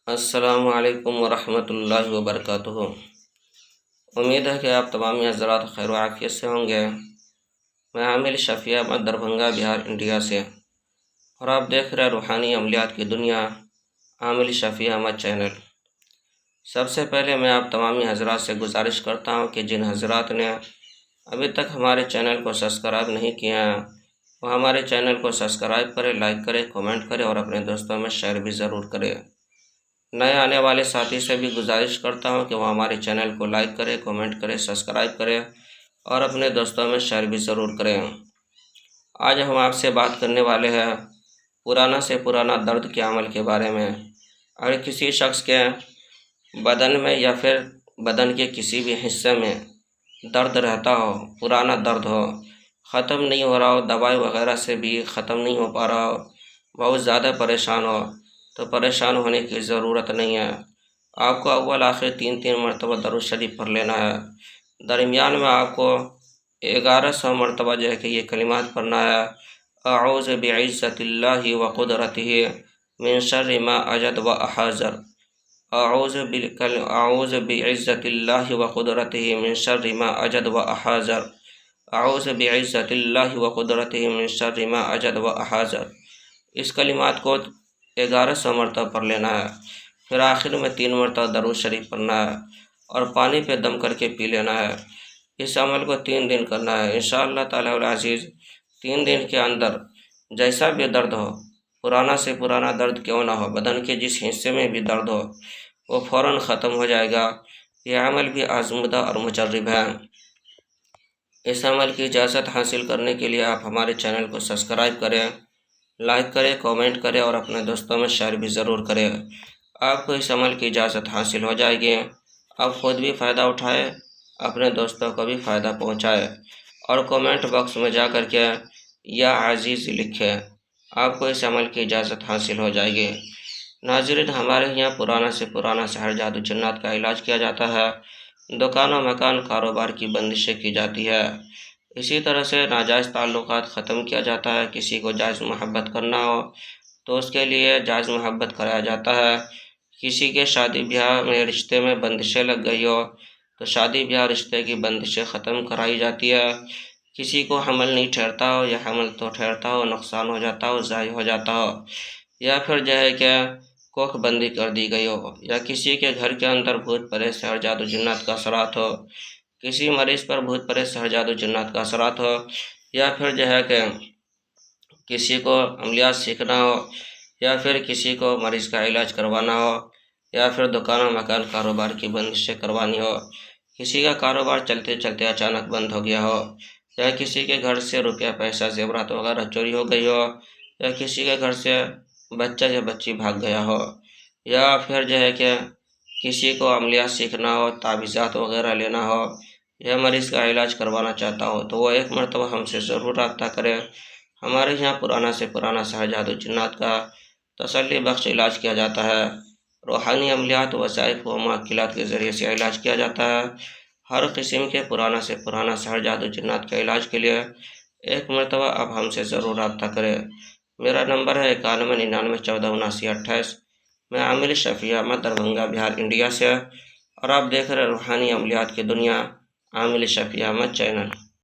السلام علیکم ورحمۃ اللہ وبرکاتہ۔ امید ہے کہ آپ تمام حضرات خیر و عافیت سے ہوں گے۔ میں عامل شفیع احمد دربھنگہ بہار انڈیا سے، اور آپ دیکھ رہے روحانی عملیات کی دنیا عامل شفیع احمد چینل۔ سب سے پہلے میں آپ تمامی حضرات سے گزارش کرتا ہوں کہ جن حضرات نے ابھی تک ہمارے چینل کو سبسکرائب نہیں کیا ہیں وہ ہمارے چینل کو سبسکرائب کرے، لائک کرے، کمنٹ کرے اور اپنے دوستوں میں شیئر بھی ضرور کرے۔ نئے آنے والے ساتھی سے بھی گزارش کرتا ہوں کہ وہ ہمارے چینل کو لائک کرے، کمنٹ کرے، سبسکرائب کرے اور اپنے دوستوں میں شیئر بھی ضرور کریں۔ آج ہم آپ سے بات کرنے والے ہیں پرانا سے پرانا درد کے عمل کے بارے میں۔ اگر کسی شخص کے بدن میں یا پھر بدن کے کسی بھی حصے میں درد رہتا ہو، پرانا درد ہو، ختم نہیں ہو رہا ہو، دوائی وغیرہ سے بھی ختم نہیں ہو پا رہا ہو، بہت زیادہ پریشان ہو، تو پریشان ہونے کی ضرورت نہیں ہے۔ آپ کو اول آخر 3 مرتبہ درود شریف پڑھ لینا ہے۔ درمیان میں آپ کو 1100 مرتبہ جو ہے کہ یہ کلمات پڑھنا ہے۔ اعوذ بعزت اللہ وقدرتہ من شر ما اجد و احاذر، اعوذ بعزت اللہ وقدرتہ من شر ما اجد و احاذر، اعوذ بعزت اللہ وقدرتہ من شر ما اجد و احاذر۔ اس کلمات کو 1100 مرتبہ پڑھ لینا ہے۔ پھر آخر میں 3 مرتبہ درود شریف پڑھنا ہے اور پانی پہ دم کر کے پی لینا ہے۔ اس عمل کو 3 دن کرنا ہے۔ انشاءاللہ تعالی العزیز 3 دن کے اندر جیسا بھی درد ہو، پرانا سے پرانا درد کیوں نہ ہو، بدن کے جس حصے میں بھی درد ہو، وہ فوراً ختم ہو جائے گا۔ یہ عمل بھی آزمودہ اور مجرب ہے۔ اس عمل کی اجازت حاصل کرنے کے لیے آپ ہمارے چینل کو سبسکرائب کریں، لائک کریں، کامنٹ کریں اور اپنے دوستوں میں شیئر بھی ضرور کریں۔ آپ کو اس عمل کی اجازت حاصل ہو جائے گی۔ آپ خود بھی فائدہ اٹھائے، اپنے دوستوں کو بھی فائدہ پہنچائے اور کامنٹ باکس میں جا کر کے یا عزیز لکھیں۔ آپ کو اس عمل کی اجازت حاصل ہو جائے گی۔ ناظرین، ہمارے یہاں پرانا سے پرانا سحر جادو جنات کا علاج کیا جاتا ہے۔ دکان و مکان کاروبار کی بندشیں کی جاتی ہے۔ اسی طرح سے ناجائز تعلقات ختم کیا جاتا ہے۔ کسی کو جائز محبت کرنا ہو تو اس کے لیے جائز محبت کرایا جاتا ہے۔ کسی کے شادی بیاہ میں رشتے میں بندشیں لگ گئی ہو تو شادی بیاہ رشتے کی بندشیں ختم کرائی جاتی ہے۔ کسی کو حمل نہیں ٹھہرتا ہو یا حمل تو ٹھہرتا ہو، نقصان ہو جاتا ہو، ضائع ہو جاتا ہو، یا پھر جو ہے کہ کوکھ بندی کر دی گئی ہو، یا کسی کے گھر کے اندر بھوت پریت سحر جادو جنات کا اثرات ہو، کسی مریض پر بھوت پریت سحر جادو جنات کا اثرات ہو، یا پھر جو ہے کہ کسی کو عملیات سیکھنا ہو، یا پھر کسی کو مریض کا علاج کروانا ہو، یا پھر دکان و مکان کاروبار کی بندشیں کروانی ہو، کسی کا کاروبار چلتے چلتے اچانک بند ہو گیا ہو، یا کسی کے گھر سے روپیہ پیسہ زیورات وغیرہ چوری ہو گئی ہو، یا کسی کے گھر سے بچہ یا بچی بھاگ گیا ہو، یا پھر جو ہے کہ کسی کو عملیات سیکھنا ہو، تعویذات وغیرہ لینا ہو، یا مریض کا علاج کروانا چاہتا ہو تو وہ 1 مرتبہ ہم سے ضرور رابطہ کرے۔ ہمارے یہاں پرانا سے پرانا سحر جادو جنات کا تسلی بخش علاج کیا جاتا ہے۔ روحانی عملیات، وظائف و معقلات کے ذریعے سے علاج کیا جاتا ہے۔ ہر قسم کے پرانا سے پرانا سحر جادو جنات کے علاج کے لیے 1 مرتبہ آپ ہم سے ضرور رابطہ کریں۔ میرا نمبر ہے 9199147928۔ میں عامل شفیع احمد دربھنگہ بہار انڈیا سے، اور آپ دیکھ رہے روحانی عملیات کی دنیا عامل شفیع احمد چینل۔